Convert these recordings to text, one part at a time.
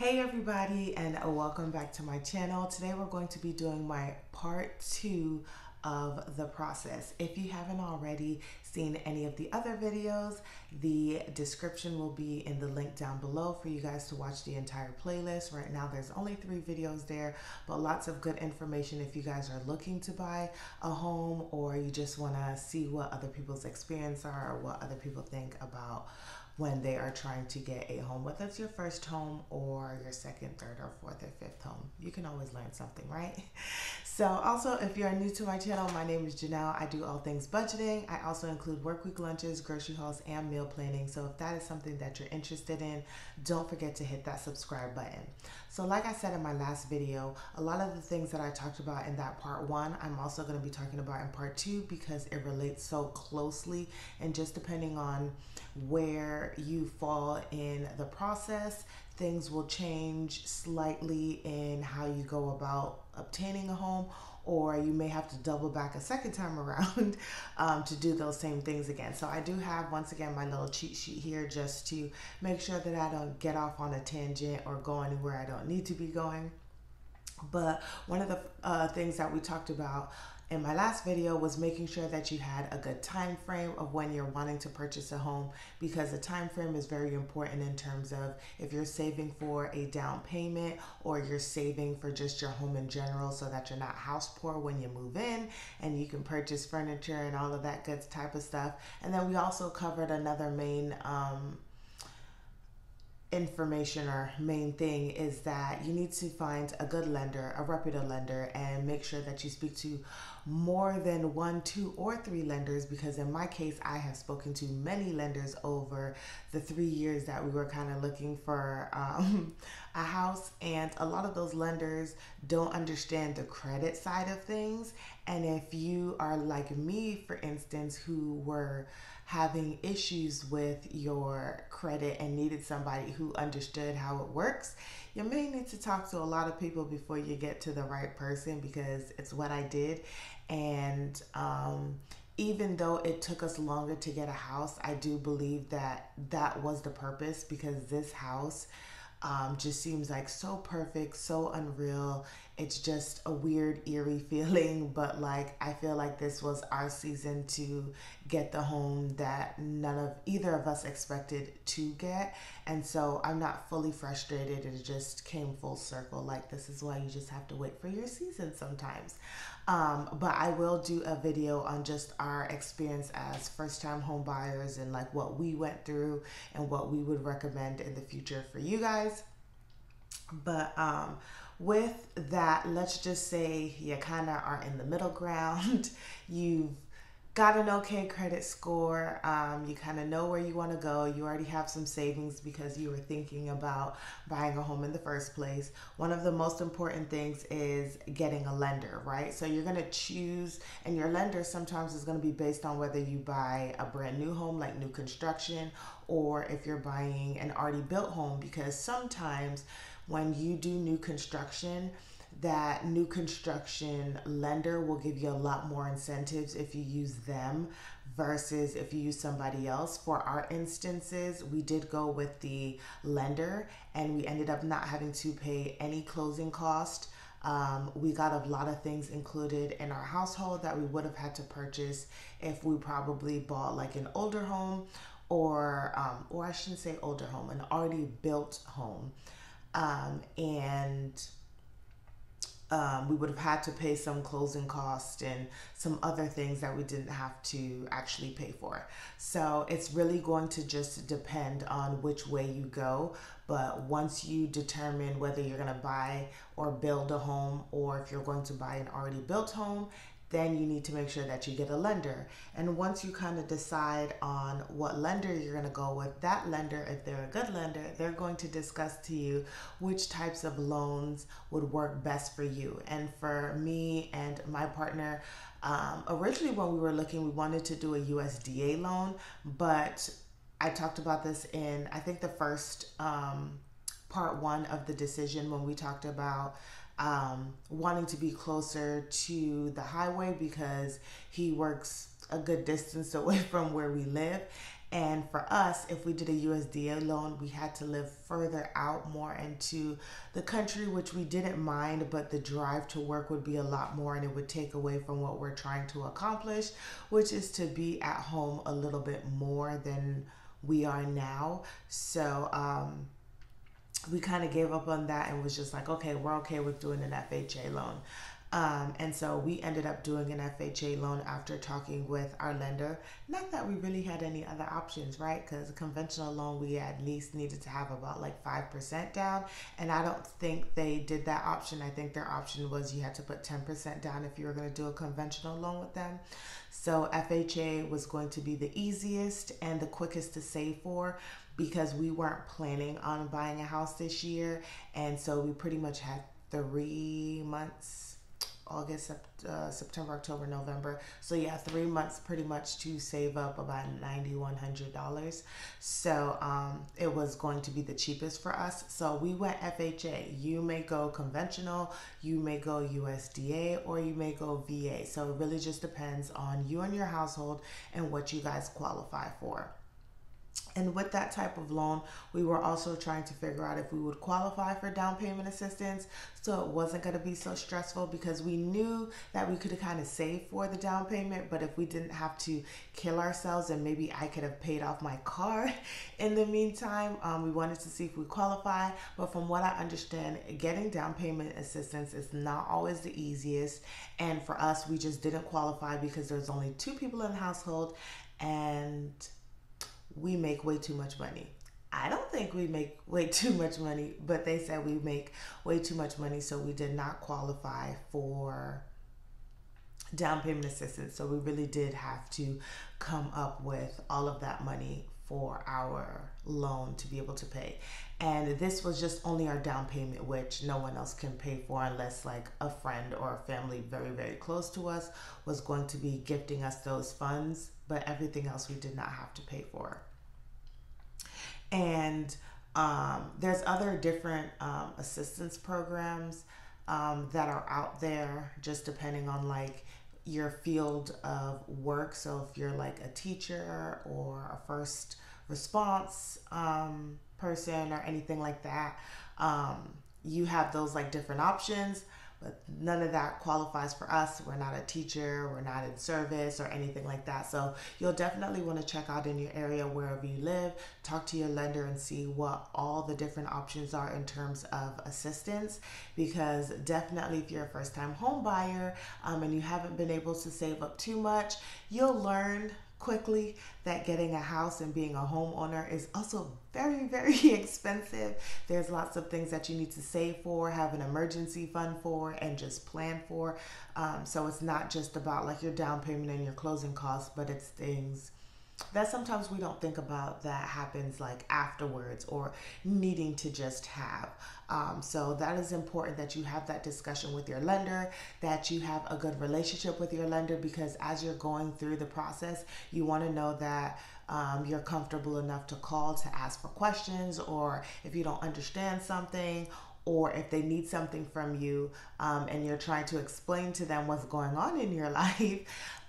Hey everybody, and welcome back to my channel. Today we're going to be doing my part 2 of the process. If you haven't already seen any of the other videos, the description will be in the link down below for you guys to watch the entire playlist. Right now there's only 3 videos there, but lots of good information if you guys are looking to buy a home or you just want to see what other people's experience are or what other people think about when they are trying to get a home, whether it's your first home or your second, third, or fourth or fifth home. You can always learn something, right? So also, if you're new to my channel, my name is Janelle. I do all things budgeting. I also include work week lunches, grocery hauls, and meal planning. So if that is something that you're interested in, don't forget to hit that subscribe button. So like I said in my last video, a lot of the things that I talked about in that part 1, I'm also going to be talking about in part 2 because it relates so closely, and just depending on where you fall in the process, things will change slightly in how you go about obtaining a home, or you may have to double back a second time around to do those same things again. So I do have, once again, my little cheat sheet here just to make sure that I don't get off on a tangent or go anywhere I don't need to be going. But one of the things that we talked about in my last video was making sure that you had a good time frame of when you're wanting to purchase a home, because the time frame is very important in terms of if you're saving for a down payment or you're saving for just your home in general so that you're not house poor when you move in and you can purchase furniture and all of that good type of stuff. And then we also covered another main information or main thing is that you need to find a good lender, a reputable lender, and make sure that you speak to more than 1, 2, or 3 lenders, because in my case I have spoken to many lenders over the 3 years that we were kind of looking for a house, and a lot of those lenders don't understand the credit side of things. And if you are like me, for instance, who were having issues with your credit and needed somebody who understood how it works, you may need to talk to a lot of people before you get to the right person, because it's what I did. And even though it took us longer to get a house, I do believe that that was the purpose, because this house just seems like so perfect, so unreal. It's just a weird, eerie feeling, but like I feel like this was our season to get the home that either of us expected to get. And so I'm not fully frustrated. It just came full circle. Like, this is why you just have to wait for your season sometimes. But I will do a video on just our experience as first-time home buyers and like what we went through and what we would recommend in the future for you guys. But with that, let's just say you kind of are in the middle ground. You've got an okay credit score. You kind of know where you want to go. You already have some savings because you were thinking about buying a home in the first place. One of the most important things is getting a lender, right? So you're going to choose, and your lender sometimes is going to be based on whether you buy a brand new home, like new construction, or if you're buying an already built home, because sometimes when you do new construction, that new construction lender will give you a lot more incentives if you use them versus if you use somebody else. For our instances, we did go with the lender and we ended up not having to pay any closing cost. We got a lot of things included in our household that we would have had to purchase if we probably bought like an older home, or I shouldn't say older home, an already built home. We would have had to pay some closing costs and some other things that we didn't have to actually pay for. So it's really going to just depend on which way you go. But once you determine whether you're going to buy or build a home, or if you're going to buy an already built home, then you need to make sure that you get a lender. And once you kind of decide on what lender you're going to go with, that lender, if they're a good lender, they're going to discuss to you which types of loans would work best for you. And for me and my partner, originally when we were looking, we wanted to do a USDA loan, but I talked about this in, I think, the first part 1 of the decision, when we talked about wanting to be closer to the highway because he works a good distance away from where we live. And for us, if we did a USDA loan, we had to live further out more into the country, which we didn't mind, but the drive to work would be a lot more and it would take away from what we're trying to accomplish, which is to be at home a little bit more than we are now. So we kind of gave up on that and was just like, okay, we're okay with doing an FHA loan. And so we ended up doing an FHA loan after talking with our lender. Not that we really had any other options, right? Because a conventional loan, we at least needed to have about like 5% down. And I don't think they did that option. I think their option was you had to put 10% down if you were going to do a conventional loan with them. So FHA was going to be the easiest and the quickest to save for, because we weren't planning on buying a house this year. And so we pretty much had 3 months, August, September, October, November. So yeah, 3 months pretty much to save up about $9,100. So it was going to be the cheapest for us. So we went FHA. You may go conventional, you may go USDA, or you may go VA. So it really just depends on you and your household and what you guys qualify for. And with that type of loan, we were also trying to figure out if we would qualify for down payment assistance, so it wasn't going to be so stressful, because we knew that we could kind of save for the down payment, but if we didn't have to kill ourselves, and maybe I could have paid off my car in the meantime, we wanted to see if we qualify. But from what I understand, getting down payment assistance is not always the easiest, and for us, we just didn't qualify because there's only 2 people in the household, and we make way too much money. I don't think we make way too much money, but they said we make way too much money, so we did not qualify for down payment assistance. So we really did have to come up with all of that money for our loan to be able to pay. And this was just only our down payment, which no one else can pay for unless like a friend or a family very, very close to us was going to be gifting us those funds. But everything else we did not have to pay for. And there's other different assistance programs that are out there, just depending on like your field of work. So if you're like a teacher or a first response person or anything like that, you have those like different options. But none of that qualifies for us. We're not a teacher, we're not in service or anything like that. So you'll definitely want to check out in your area wherever you live, talk to your lender and see what all the different options are in terms of assistance. Because definitely if you're a first-time home buyer and you haven't been able to save up too much, you'll learn quickly that getting a house and being a homeowner is also very, very expensive. There's lots of things that you need to save for, have an emergency fund for, and just plan for. So it's not just about like your down payment and your closing costs, but it's things that sometimes we don't think about that happens like afterwards or needing to just have. So that is important that you have that discussion with your lender, that you have a good relationship with your lender, because as you're going through the process, you want to know that you're comfortable enough to call to ask for questions, or if you don't understand something, or if they need something from you and you're trying to explain to them what's going on in your life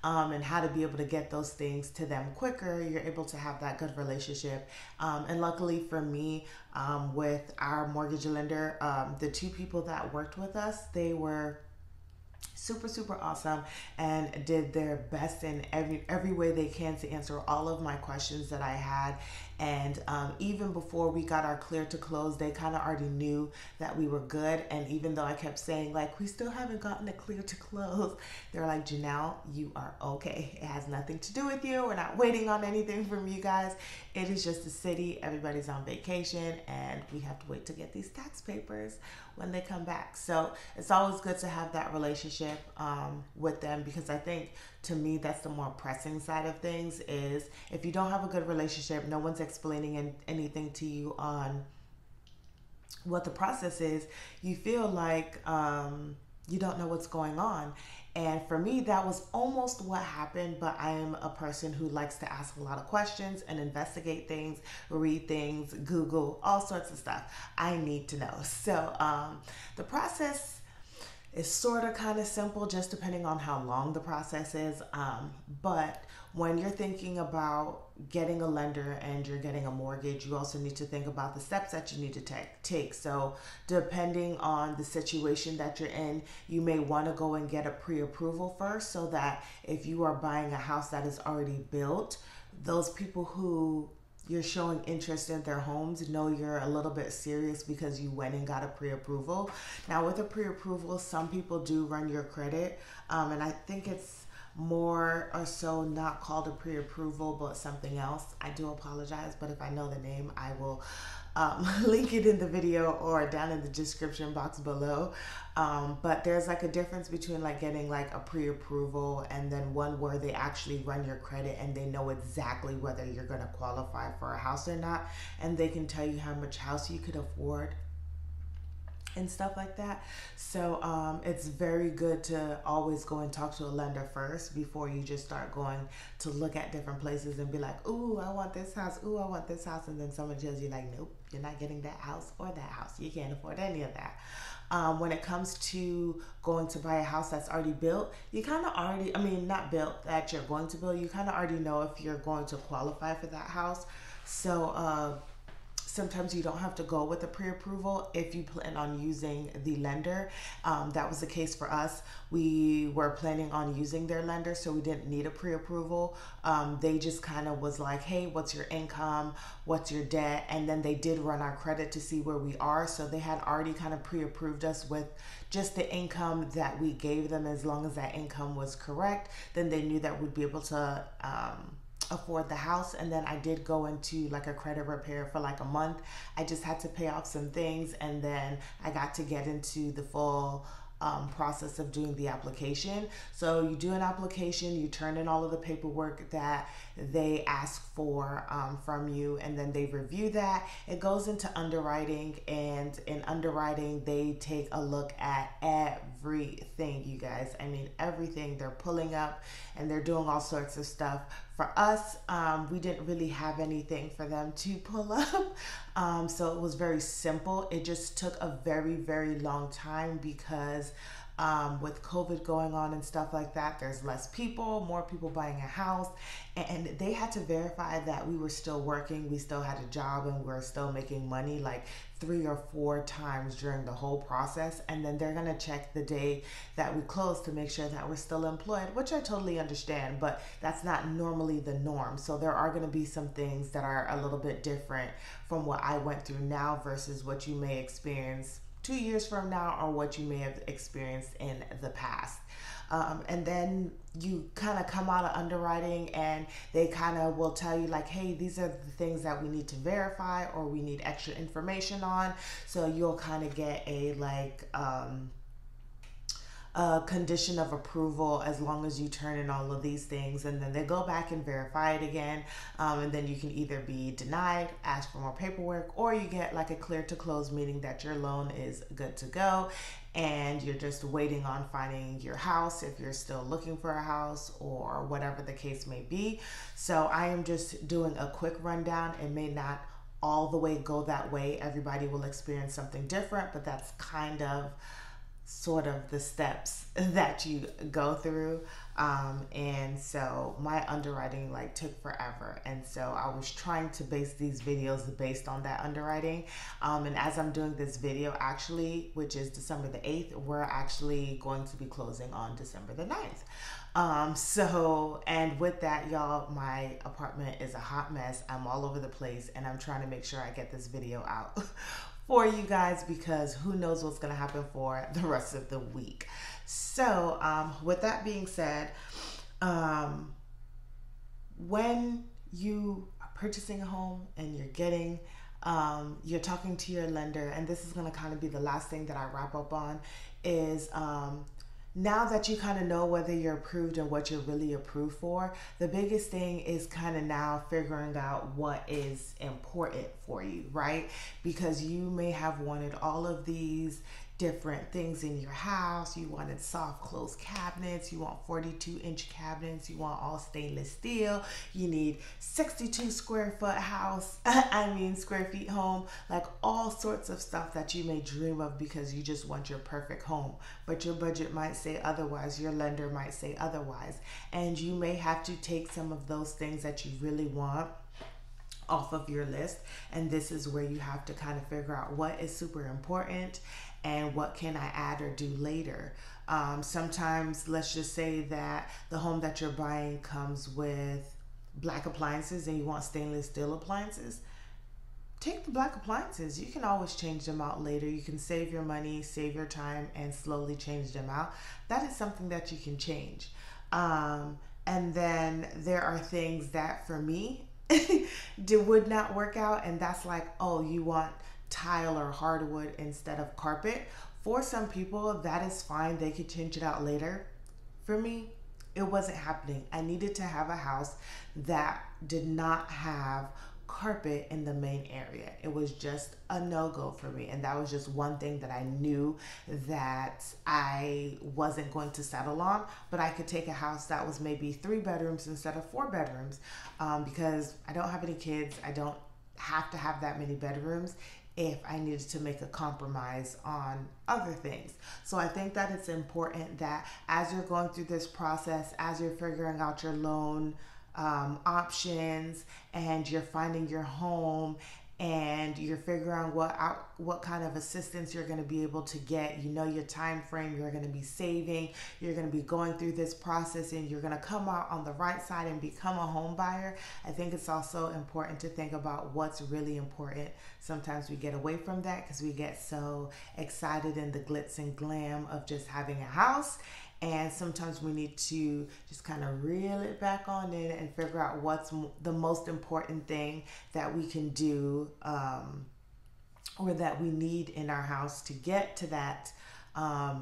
and how to be able to get those things to them quicker, you're able to have that good relationship. And luckily for me, with our mortgage lender, the 2 people that worked with us, they were super awesome and did their best in every way they can to answer all of my questions that I had. And even before we got our clear to close, they kind of already knew that we were good. And even though I kept saying like, we still haven't gotten a clear to close, they're like, Janelle, you are okay. It has nothing to do with you. We're not waiting on anything from you guys. It is just a city. Everybody's on vacation and we have to wait to get these tax papers when they come back. So it's always good to have that relationship with them, because I think to me that's the more pressing side of things. Is if you don't have a good relationship, no one's explaining anything to you on what the process is, you feel like you don't know what's going on. And for me, that was almost what happened, but I am a person who likes to ask a lot of questions and investigate things, read things, Google, all sorts of stuff. I need to know. So the process It's sort of kind of simple, just depending on how long the process is. But when you're thinking about getting a lender and you're getting a mortgage, you also need to think about the steps that you need to take. So, depending on the situation that you're in, you may want to go and get a pre approval first so that if you are buying a house that is already built, those people who you're showing interest in their homes know you're a little bit serious because you went and got a pre-approval. Now with a pre-approval, some people do run your credit, and I think it's more or so not called a pre-approval but something else. I do apologize, but if I know the name, I will link it in the video or down in the description box below. But there's like a difference between like getting like a pre-approval and then one where they actually run your credit and they know exactly whether you're going to qualify for a house or not, and they can tell you how much house you could afford and stuff like that. So it's very good to always go and talk to a lender first before you just start going to look at different places and be like, ooh, I want this house, ooh, I want this house, and then someone tells you like, nope, you're not getting that house or that house. You can't afford any of that. When it comes to going to buy a house that's already built, you kind of already, I mean, not built, that you're going to build, you kind of already know if you're going to qualify for that house. So sometimes you don't have to go with a pre-approval if you plan on using the lender. That was the case for us. We were planning on using their lender, so we didn't need a pre-approval. They just kind of was like, hey, what's your income? What's your debt? And then they did run our credit to see where we are. So they had already kind of pre-approved us with just the income that we gave them. As long as that income was correct, then they knew that we'd be able to afford the house. And then I did go into like a credit repair for like a month. I just had to pay off some things, and then I got to get into the full process of doing the application. So you do an application, you turn in all of the paperwork that they ask for from you, and then they review that. It goes into underwriting, and in underwriting they take a look at everything, you guys. I mean everything. They're pulling up and they're doing all sorts of stuff. For us, we didn't really have anything for them to pull up, so it was very simple. It just took a very, very long time because with COVID going on and stuff like that, there's less people, more people buying a house, and they had to verify that we were still working, we still had a job, and we were still making money like 3 or 4 times during the whole process. And then they're gonna check the day that we close to make sure that we're still employed, which I totally understand, but that's not normally the norm. So there are gonna be some things that are a little bit different from what I went through now versus what you may experience 2 years from now or what you may have experienced in the past. And then you kind of come out of underwriting and they kind of will tell you like, hey, these are the things that we need to verify or we need extra information on. So you'll kind of get a like condition of approval as long as you turn in all of these things, and then they go back and verify it again, and then you can either be denied, ask for more paperwork, or you get like a clear to close, meaning that your loan is good to go and you're just waiting on finding your house if you're still looking for a house or whatever the case may be. So I am just doing a quick rundown. It may not all the way go that way. Everybody will experience something different, but that's kind of sort of the steps that you go through. And so my underwriting like took forever, and so I was trying to base these videos based on that underwriting, and as I'm doing this video actually, which is December the 8th, we're actually going to be closing on December the 9th. So, and with that, y'all, my apartment is a hot mess. I'm all over the place, and I'm trying to make sure I get this video out for you guys because who knows what's going to happen for the rest of the week. So with that being said, when you are purchasing a home and you're getting you're talking to your lender, and this is going to kind of be the last thing that I wrap up on, is now that you kind of know whether you're approved and what you're really approved for, the biggest thing is kind of now figuring out what is important for you, right? Because you may have wanted all of these different things in your house. You wanted soft close cabinets, you want 42-inch cabinets, you want all stainless steel, you need 62 square foot house, square feet home, like all sorts of stuff that you may dream of because you just want your perfect home. But your budget might say otherwise, your lender might say otherwise, and you may have to take some of those things that you really want off of your list. And this is where you have to kind of figure out what is super important and what can I add or do later. Sometimes, let's just say that the home that you're buying comes with black appliances and you want stainless steel appliances. Take the black appliances. You can always change them out later. You can save your money, save your time, and slowly change them out. That is something that you can change. And then there are things that for me would not work out, and that's like, oh, you want tile or hardwood instead of carpet. For some people, that is fine. They could change it out later. For me, it wasn't happening. I needed to have a house that did not have carpet in the main area. It was just a no-go for me, and that was just one thing that I knew that I wasn't going to settle on. But I could take a house that was maybe 3 bedrooms instead of 4 bedrooms, because I don't have any kids. I don't have to have that many bedrooms if I needed to make a compromise on other things. So I think that it's important that as you're going through this process, as you're figuring out your loan options, and you're finding your home, and you're figuring out what kind of assistance you're going to be able to get. You know your time frame, you're going to be saving, you're going to be going through this process, and you're going to come out on the right side and become a home buyer. I think it's also important to think about what's really important. Sometimes we get away from that because we get so excited in the glitz and glam of just having a house. And sometimes we need to just kind of reel it back on in and figure out what's the most important thing that we can do, or that we need in our house to get to that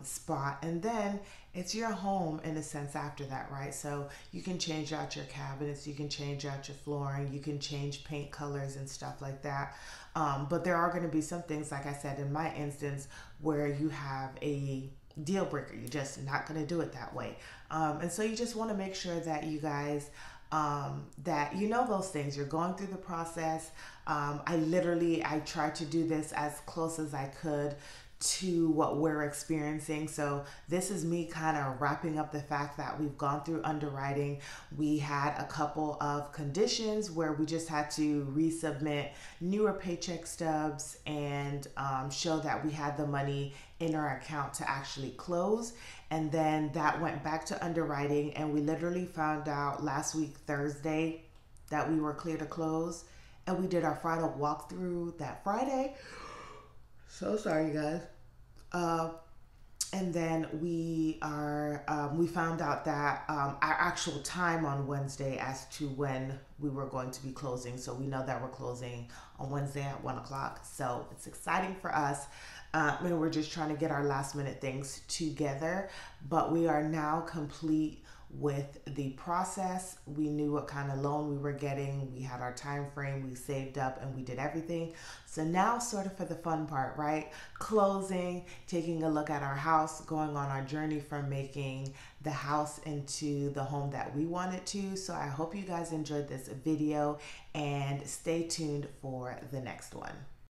spot. And then it's your home in a sense after that, right? So you can change out your cabinets, you can change out your flooring, you can change paint colors and stuff like that. But there are going to be some things, like I said, in my instance, where you have a deal breaker. You're just not going to do it that way. And so you just want to make sure that you guys, that you know those things. You're going through the process. I tried to do this as close as I could to what we're experiencing. So this is me kind of wrapping up the fact that we've gone through underwriting. We had a couple of conditions where we just had to resubmit newer paycheck stubs and show that we had the money in our account to actually close. And then that went back to underwriting, and we literally found out last week, Thursday, that we were clear to close. And we did our final walkthrough that Friday. So sorry, you guys. And then we found out that our actual time on Wednesday as to when we were going to be closing. So we know that we're closing on Wednesday at 1 o'clock. So it's exciting for us. And we're just trying to get our last minute things together. But we are now complete with the process. We knew what kind of loan we were getting. We had our time frame, we saved up, and we did everything. So now sort of for the fun part, right? Closing, taking a look at our house, going on our journey from making the house into the home that we wanted to. So I hope you guys enjoyed this video, and stay tuned for the next one.